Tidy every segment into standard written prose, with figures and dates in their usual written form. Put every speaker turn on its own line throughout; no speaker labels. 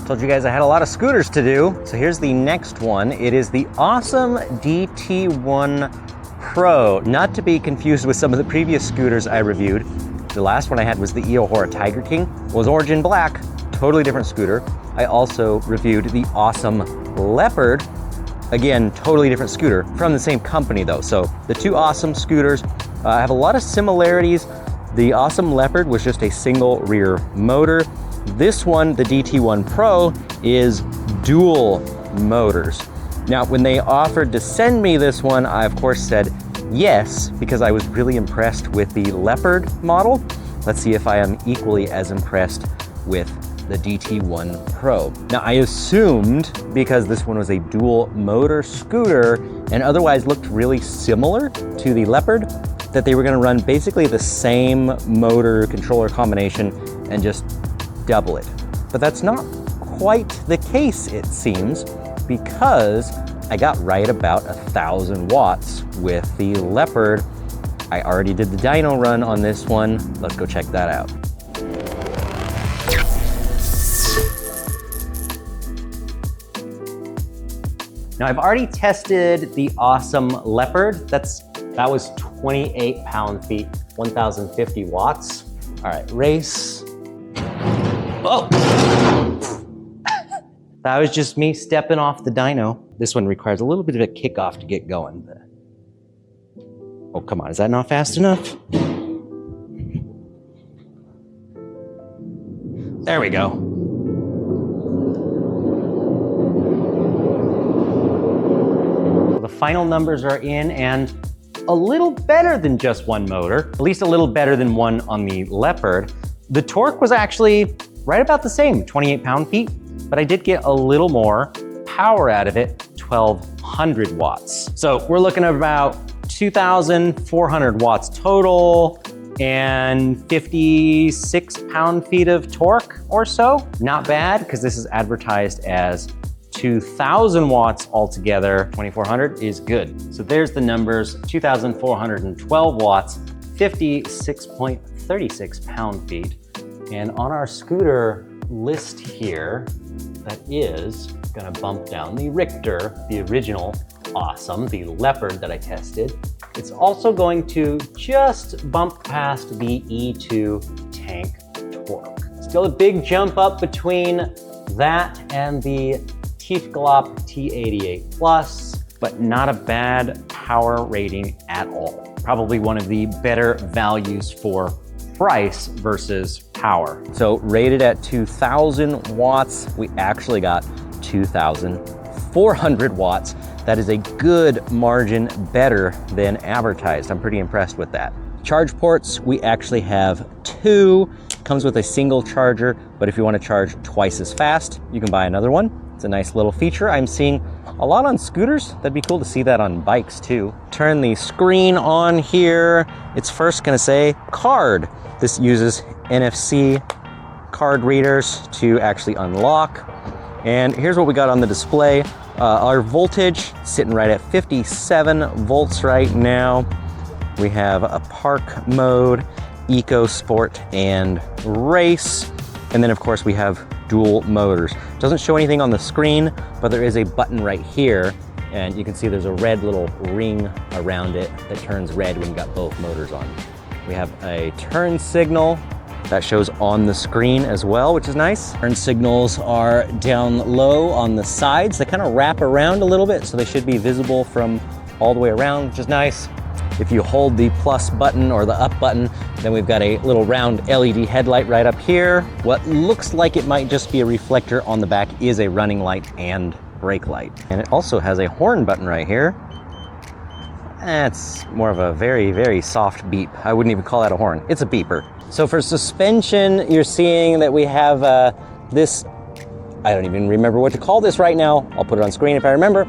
Told you guys I had a lot of scooters to do. So here's the next one. It is the Ausom DT1 PRO. Not to be confused with some of the previous scooters I reviewed. The last one I had was the Eohora Tiger King. It was orange and black, totally different scooter. I also reviewed the Ausom Leopard. Again, totally different scooter from the same company though. So the two Ausom scooters have a lot of similarities. The Ausom Leopard was just a single rear motor. This one, the DT1 PRO, is dual motors. Now, when they offered to send me this one, I of course said yes, because I was really impressed with the Leopard model. Let's see if I am equally as impressed with the DT1 PRO. Now, I assumed, because this one was a dual motor scooter and otherwise looked really similar to the Leopard, that they were gonna run basically the same motor controller combination and just double it. But that's not quite the case, it seems, because I got right about 1,000 watts with the Leopard. I already did the dyno run on this one. Let's go check that out. Now, I've already tested the Ausom Leopard. That was 28 pound-feet, 1,050 watts. All right, race. Oh! That was just me stepping off the dyno. This one requires a little bit of a kickoff to get going. Oh, come on, is that not fast enough? There we go. The final numbers are in, and a little better than just one motor, at least a little better than one on the Leopard. The torque was actually right about the same, 28 pound-feet, but I did get a little more power out of it, 1,200 watts. So we're looking at about 2,400 watts total and 56 pound-feet of torque or so. Not bad, because this is advertised as 2,000 watts altogether. 2,400 is good. So there's the numbers, 2,412 watts, 56.36 pound-feet. And on our scooter list here, that is gonna bump down the Richter, the original Ausom, the Leopard that I tested. It's also going to just bump past the E2 tank torque. Still a big jump up between that and the Tiefgalopp T88 Plus, but not a bad power rating at all. Probably one of the better values for price versus power. So rated at 2,000 watts, we actually got 2,400 watts. That is a good margin better than advertised. I'm pretty impressed with that. Charge ports, we actually have 2. Comes with a single charger, but if you want to charge twice as fast, you can buy another one. It's a nice little feature. I'm seeing a lot on scooters. That'd be cool to see that on bikes too. Turn the screen on here. It's first gonna say card. This uses NFC card readers to actually unlock. And here's what we got on the display. Our voltage sitting right at 57 volts right now. We have a park mode, eco, sport, and race. And then of course we have dual motors. Doesn't show anything on the screen, but there is a button right here. And you can see there's a red little ring around it that turns red when you got both motors on. We have a turn signal that shows on the screen as well, which is nice. Turn signals are down low on the sides. They kind of wrap around a little bit, so they should be visible from all the way around, which is nice. If you hold the plus button or the up button, then we've got a little round LED headlight right up here. What looks like it might just be a reflector on the back is a running light and brake light. And it also has a horn button right here. That's more of a very, very soft beep. I wouldn't even call that a horn. It's a beeper. So for suspension, you're seeing that we have this, I don't even remember what to call this right now. I'll put it on screen if I remember.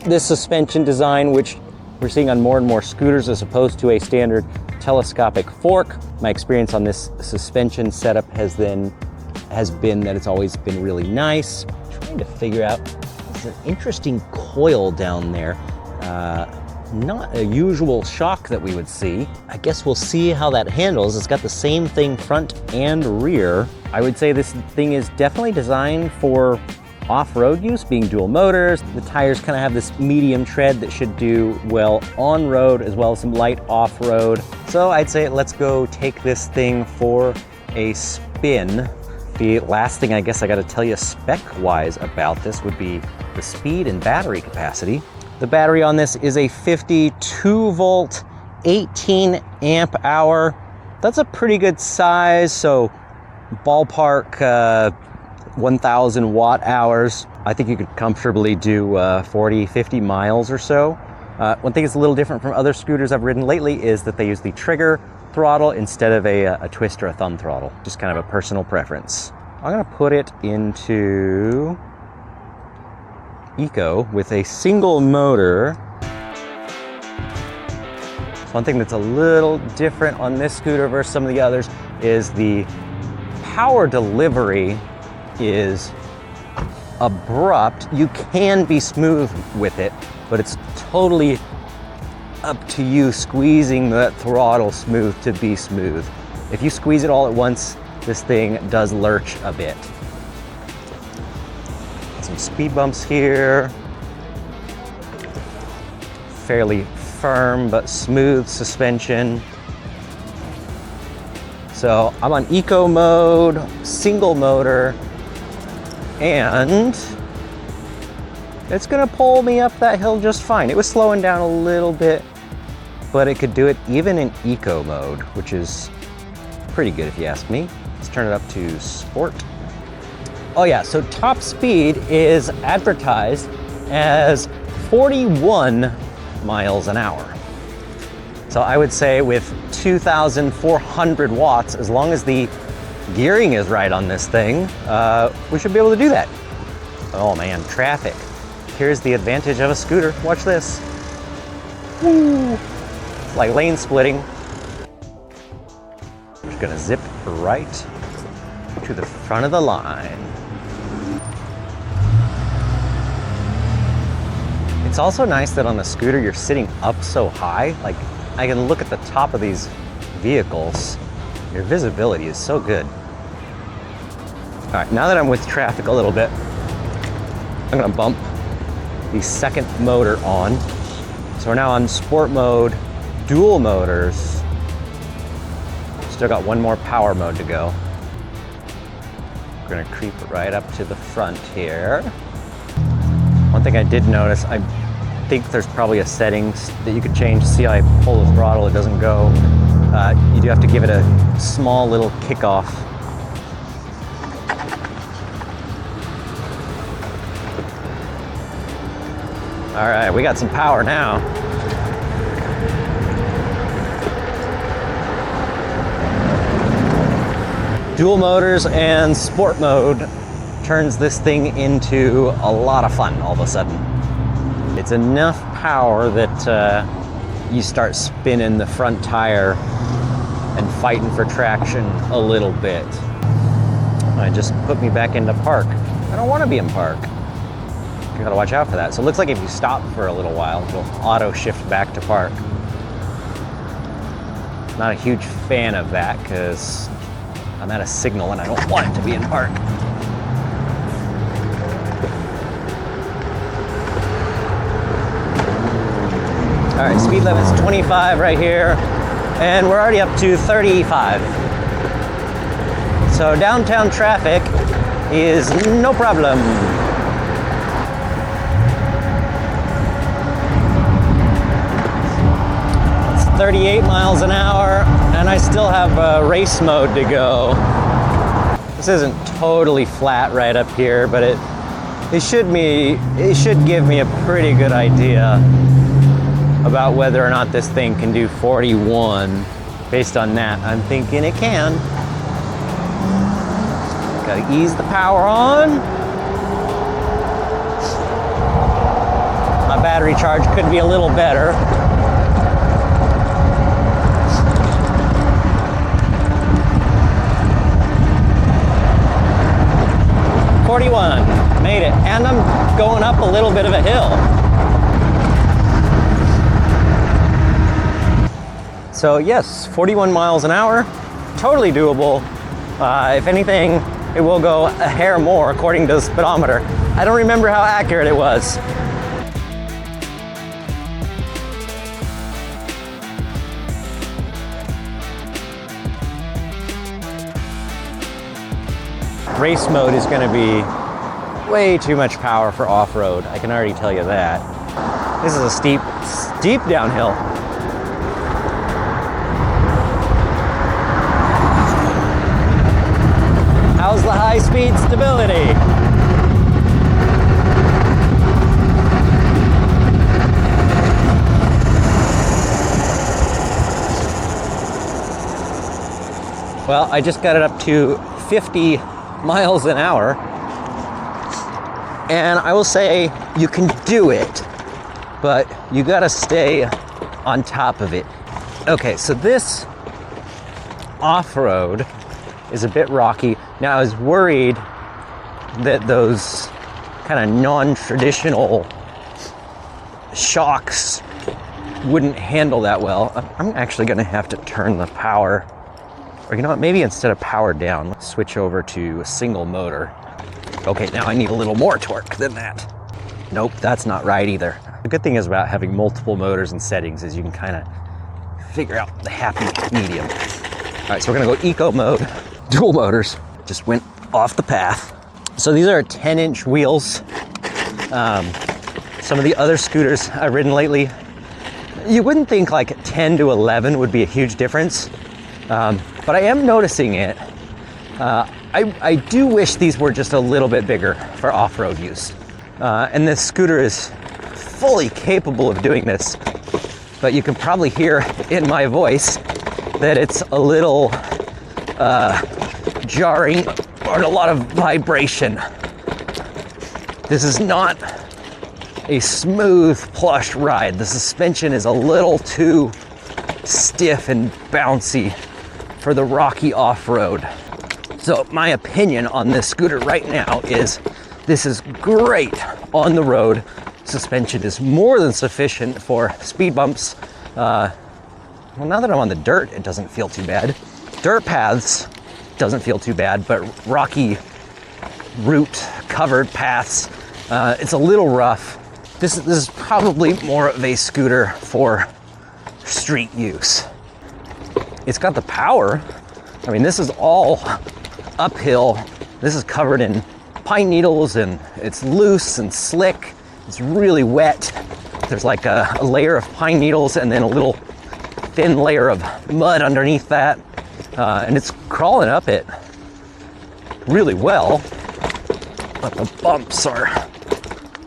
This suspension design, which we're seeing on more and more scooters as opposed to a standard telescopic fork. My experience on this suspension setup has been that it's always been really nice. I'm trying to figure out, there's an interesting coil down there. not a usual shock that we would see. I guess we'll see how that handles. It's got the same thing front and rear. I would say this thing is definitely designed for off-road use, being dual motors. The tires kind of have this medium tread that should do well on-road as well as some light off-road. So I'd say let's go take this thing for a spin. The last thing I guess I got to tell you spec-wise about this would be the speed and battery capacity. The battery on this is a 52 volt, 18 amp hour. That's a pretty good size, so ballpark 1,000 watt hours. I think you could comfortably do 40, 50 miles or so. One thing that's a little different from other scooters I've ridden lately is that they use the trigger throttle instead of a twist or a thumb throttle. Just kind of a personal preference. I'm gonna put it into Eco with a single motor. One thing that's a little different on this scooter versus some of the others is the power delivery is abrupt. You can be smooth with it, but it's totally up to you squeezing that throttle smooth to be smooth. If you squeeze it all at once, this thing does lurch a bit. Some speed bumps here. Fairly firm but smooth suspension. So I'm on eco mode, single motor, and it's gonna pull me up that hill just fine. It was slowing down a little bit, but it could do it even in eco mode, which is pretty good if you ask me. Let's turn it up to sport. Oh yeah, so top speed is advertised as 41 miles an hour. So I would say with 2,400 watts, as long as the gearing is right on this thing, we should be able to do that. Oh man, traffic. Here's the advantage of a scooter. Watch this. Woo! It's like lane splitting. Just gonna zip right to the front of the line. It's also nice that on the scooter you're sitting up so high. Like, I can look at the top of these vehicles. Your visibility is so good. All right, now that I'm with traffic a little bit, I'm gonna bump the second motor on. So we're now on sport mode, dual motors. Still got one more power mode to go. We're gonna creep right up to the front here. One thing I did notice, I think there's probably a settings that you could change to see how I pull the throttle, it doesn't go. You do have to give it a small little kickoff. All right, we got some power now. Dual motors and sport mode turns this thing into a lot of fun all of a sudden. It's enough power that you start spinning the front tire and fighting for traction a little bit. It just put me back into park. I don't want to be in park. You gotta watch out for that. So it looks like if you stop for a little while, it'll auto shift back to park. Not a huge fan of that because I'm at a signal and I don't want it to be in park. All right, speed limit's 25 right here, and we're already up to 35. So downtown traffic is no problem. It's 38 miles an hour, and I still have race mode to go. This isn't totally flat right up here, but it should give me a pretty good idea about whether or not this thing can do 41. Based on that, I'm thinking it can. Gotta ease the power on. My battery charge could be a little better. Made it, and I'm going up a little bit of a hill. So yes, 41 miles an hour, totally doable. If anything, it will go a hair more according to the speedometer. I don't remember how accurate it was. Race mode is going to be way too much power for off-road. I can already tell you that. This is a steep downhill. How's the high-speed stability? Well, I just got it up to 50 miles an hour, and I will say you can do it, but you gotta stay on top of it. Okay, so this off-road is a bit rocky. Now, I was worried that those kind of non-traditional shocks wouldn't handle that well. I'm actually gonna have to turn the power, or you know what, maybe instead of power down, let's switch over to a single motor. Okay, now I need a little more torque than that. Nope, that's not right either. The good thing is about having multiple motors and settings is you can kind of figure out the happy medium. All right, so we're gonna go eco mode. Dual motors just went off the path. So these are 10-inch wheels. Some of the other scooters I've ridden lately, you wouldn't think like 10 to 11 would be a huge difference, but I am noticing it. I do wish these were just a little bit bigger for off-road use. And this scooter is fully capable of doing this, but you can probably hear in my voice that it's a little jarring or a lot of vibration. This is not a smooth, plush ride. The suspension is a little too stiff and bouncy for the rocky off-road. So my opinion on this scooter right now is this is great on the road. Suspension is more than sufficient for speed bumps. Well, now that I'm on the dirt, it doesn't feel too bad. Dirt paths doesn't feel too bad, but rocky root covered paths, it's a little rough. This is probably more of a scooter for street use. It's got the power. I mean, this is all uphill. This is covered in pine needles and it's loose and slick. It's really wet. There's like a layer of pine needles and then a little thin layer of mud underneath that. And it's crawling up it really well, but the bumps are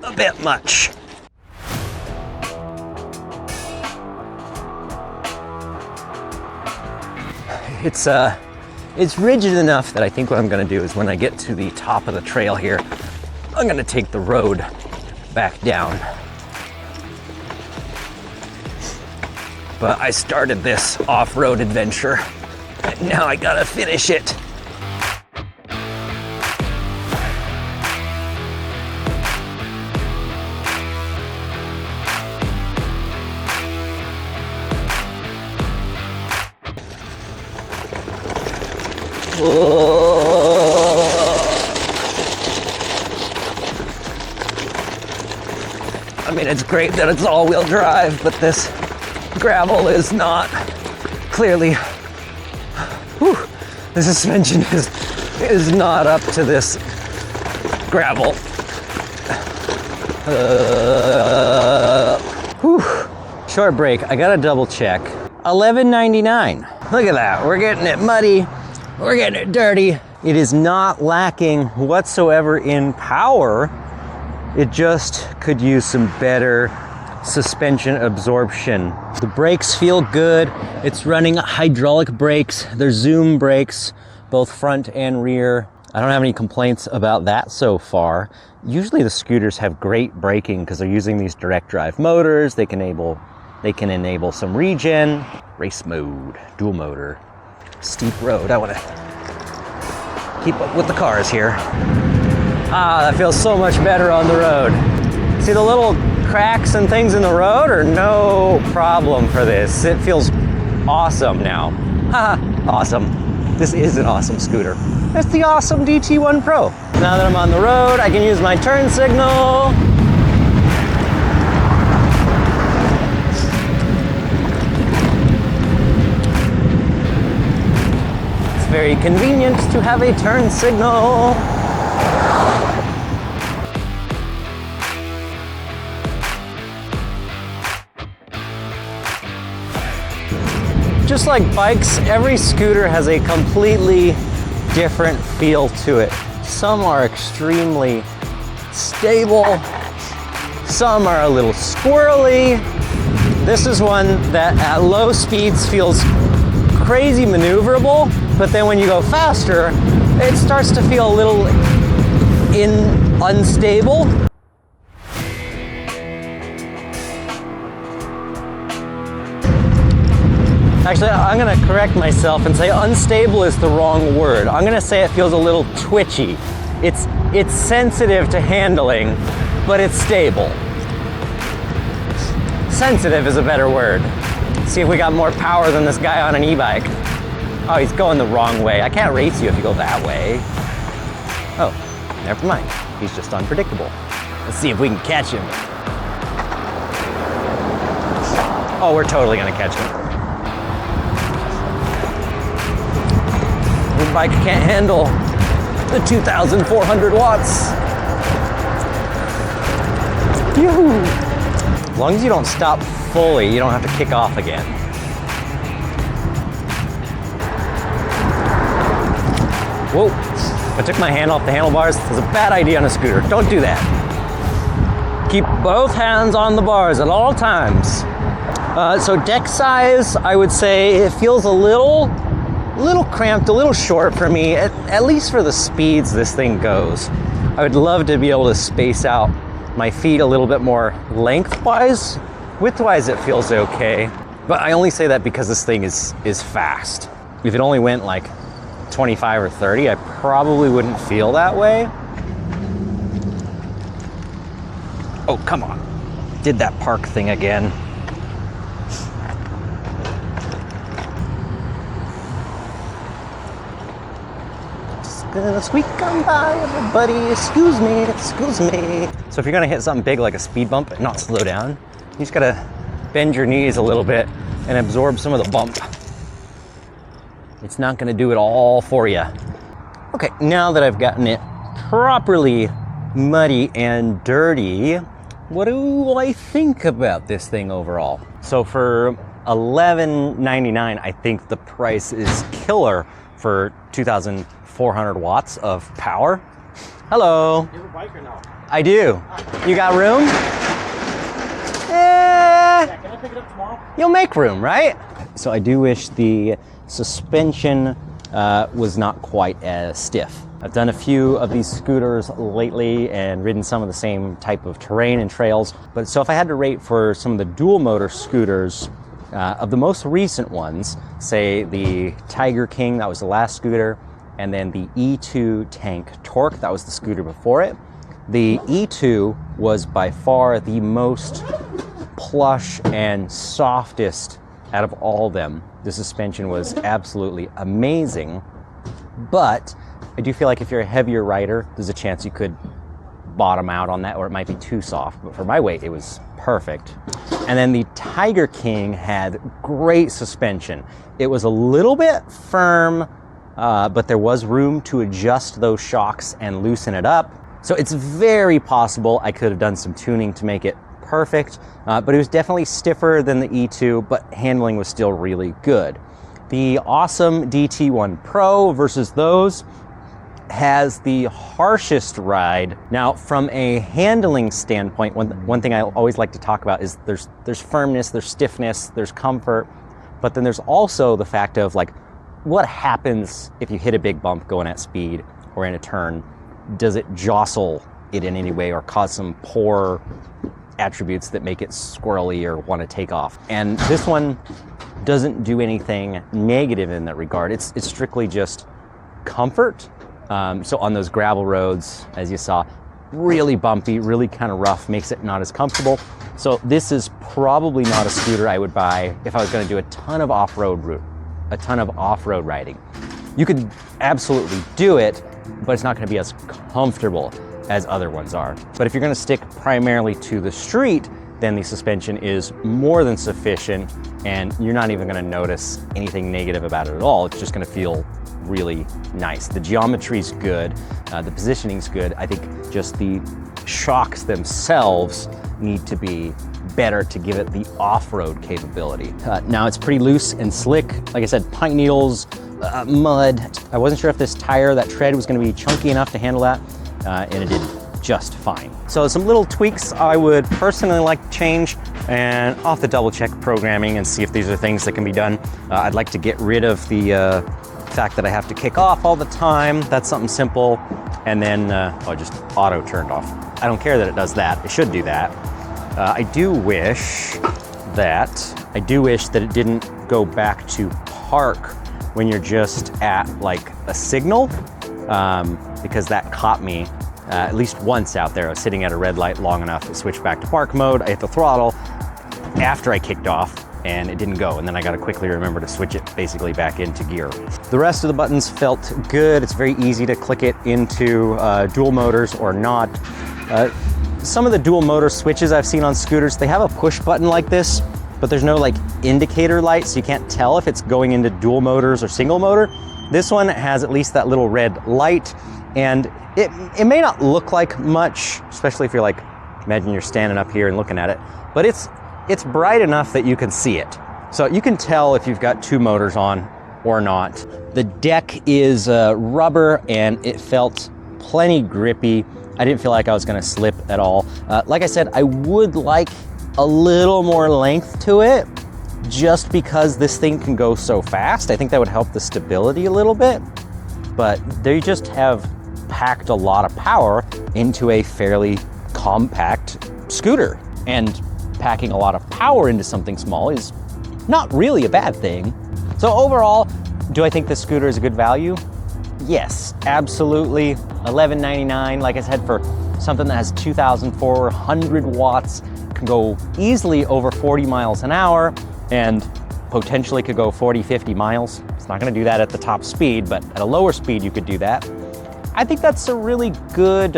a bit much. It's rigid enough that I think what I'm gonna do is when I get to the top of the trail here, I'm gonna take the road back down. But I started this off-road adventure, and now I gotta finish it. I mean, it's great that it's all-wheel drive, but this gravel is not. Clearly, whew, the suspension is not up to this gravel. Short break, I gotta double check. $11.99. Look at that, we're getting it muddy, we're getting it dirty. It is not lacking whatsoever in power. It just could use some better suspension absorption. The brakes feel good. It's running hydraulic brakes. They're Zoom brakes, both front and rear. I don't have any complaints about that so far. Usually the scooters have great braking because they're using these direct drive motors. They can enable some regen. Race mode, dual motor, steep road. I want to keep up with the cars here. Ah, that feels so much better on the road. See the little cracks and things in the road are no problem for this. It feels awesome now. Haha, awesome. This is an awesome scooter. It's the Ausom DT1 PRO. Now that I'm on the road, I can use my turn signal. It's very convenient to have a turn signal. Just like bikes, every scooter has a completely different feel to it. Some are extremely stable, some are a little squirrely. This is one that at low speeds feels crazy maneuverable, but then when you go faster, it starts to feel a little unstable. Actually, I'm gonna correct myself and say unstable is the wrong word. I'm gonna say it feels a little twitchy. It's sensitive to handling, but it's stable. Sensitive is a better word. See if we got more power than this guy on an e-bike. Oh, he's going the wrong way. I can't race you if you go that way. Oh, never mind. He's just unpredictable. Let's see if we can catch him. Oh, we're totally gonna catch him. Your bike can't handle the 2,400 watts. Yoo-hoo. As long as you don't stop fully, you don't have to kick off again. Whoa, I took my hand off the handlebars. It's a bad idea on a scooter. Don't do that. Keep both hands on the bars at all times. So deck size, I would say it feels a little cramped, a little short for me, at least for the speeds this thing goes. I would love to be able to space out my feet a little bit more lengthwise. Widthwise, it feels okay, but I only say that because this thing is fast. If it only went like 25 or 30, I probably wouldn't feel that way. Oh, come on. Did that park thing again. Gonna squeak on by, everybody. Excuse me, excuse me. So if you're gonna hit something big like a speed bump and not slow down, you just gotta bend your knees a little bit and absorb some of the bump. It's not gonna do it all for you. Okay, now that I've gotten it properly muddy and dirty, what do I think about this thing overall? So for $11.99, I think the price is killer for 2,400 watts of power. Hello. You have a bike or no? I do. You got room? Yeah, can I pick it up tomorrow? You'll make room, right? So I do wish the suspension was not quite as stiff. I've done a few of these scooters lately and ridden some of the same type of terrain and trails. But so if I had to rate for some of the dual motor scooters, of the most recent ones, say the Tiger King, that was the last scooter, and then the E2 Tank Torque, that was the scooter before it. The E2 was by far the most plush and softest out of all of them. The suspension was absolutely amazing, but I do feel like if you're a heavier rider, there's a chance you could bottom out on that, or it might be too soft, but for my weight, it was perfect. And then the Tiger King had great suspension. It was a little bit firm, but there was room to adjust those shocks and loosen it up. So it's very possible I could have done some tuning to make it perfect, but it was definitely stiffer than the E2, but handling was still really good. The Ausom DT1 PRO versus those has the harshest ride. Now, from a handling standpoint, one thing I always like to talk about is there's firmness, there's stiffness, there's comfort, but then there's also the fact of like, what happens if you hit a big bump going at speed or in a turn? Does it jostle it in any way or cause some poor attributes that make it squirrely or want to take off? And this one doesn't do anything negative in that regard. It's strictly just comfort. So on those gravel roads, as you saw, really bumpy, really kind of rough, makes it not as comfortable. So this is probably not a scooter I would buy if I was gonna do a ton of off-road riding. You could absolutely do it, but it's not gonna be as comfortable as other ones are. But if you're gonna stick primarily to the street, then the suspension is more than sufficient and you're not even gonna notice anything negative about it at all. It's just gonna feel really nice. The geometry's good, the positioning's good. I think just the shocks themselves need to be better to give it the off-road capability. Now it's pretty loose and slick. Like I said, pine needles, mud. I wasn't sure if this tire, that tread, was gonna be chunky enough to handle that, and it did just fine. So some little tweaks I would personally like to change, and I'll have to double check programming and see if these are things that can be done. I'd like to get rid of the fact that I have to kick off all the time. That's something simple. And then, just auto turned off. I don't care that it does that. It should do that. I do wish that it didn't go back to park when you're just at like a signal, because that caught me at least once out there. I was sitting at a red light long enough to switch back to park mode. I hit the throttle after I kicked off and it didn't go. And then I got to quickly remember to switch it basically back into gear. The rest of the buttons felt good. It's very easy to click it into dual motors or not. Some of the dual motor switches I've seen on scooters, they have a push button like this, but there's no like indicator light, so you can't tell if it's going into dual motors or single motor. This one has at least that little red light, and it may not look like much, especially if you're like, imagine you're standing up here and looking at it, but it's bright enough that you can see it. So you can tell if you've got two motors on or not. The deck is rubber and it felt plenty grippy. I didn't feel like I was gonna slip at all. Like I said, I would like a little more length to it just because this thing can go so fast. I think that would help the stability a little bit, but they just have packed a lot of power into a fairly compact scooter. And packing a lot of power into something small is not really a bad thing. So overall, do I think this scooter is a good value? Yes, absolutely. $11.99, like I said, for something that has 2,400 watts, can go easily over 40 miles an hour and potentially could go 40, 50 miles. It's not gonna do that at the top speed, but at a lower speed you could do that. I think that's a really good,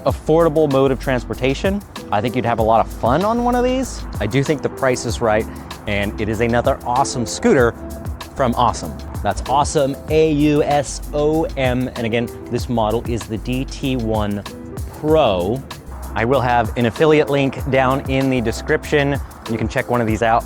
affordable mode of transportation. I think you'd have a lot of fun on one of these. I do think the price is right, and it is another awesome scooter from Ausom. That's Ausom, A-U-S-O-M, and again, this model is the DT1 PRO. I will have an affiliate link down in the description. You can check one of these out,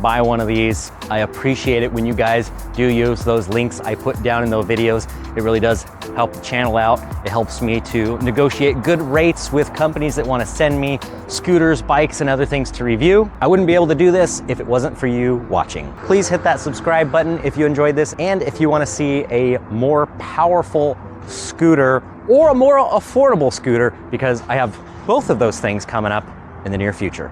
buy one of these. I appreciate it when you guys do use those links I put down in those videos. It really does help the channel out. It helps me to negotiate good rates with companies that want to send me scooters, bikes, and other things to review. I wouldn't be able to do this if it wasn't for you watching. Please hit that subscribe button if you enjoyed this, and if you want to see a more powerful scooter or a more affordable scooter, because I have both of those things coming up in the near future.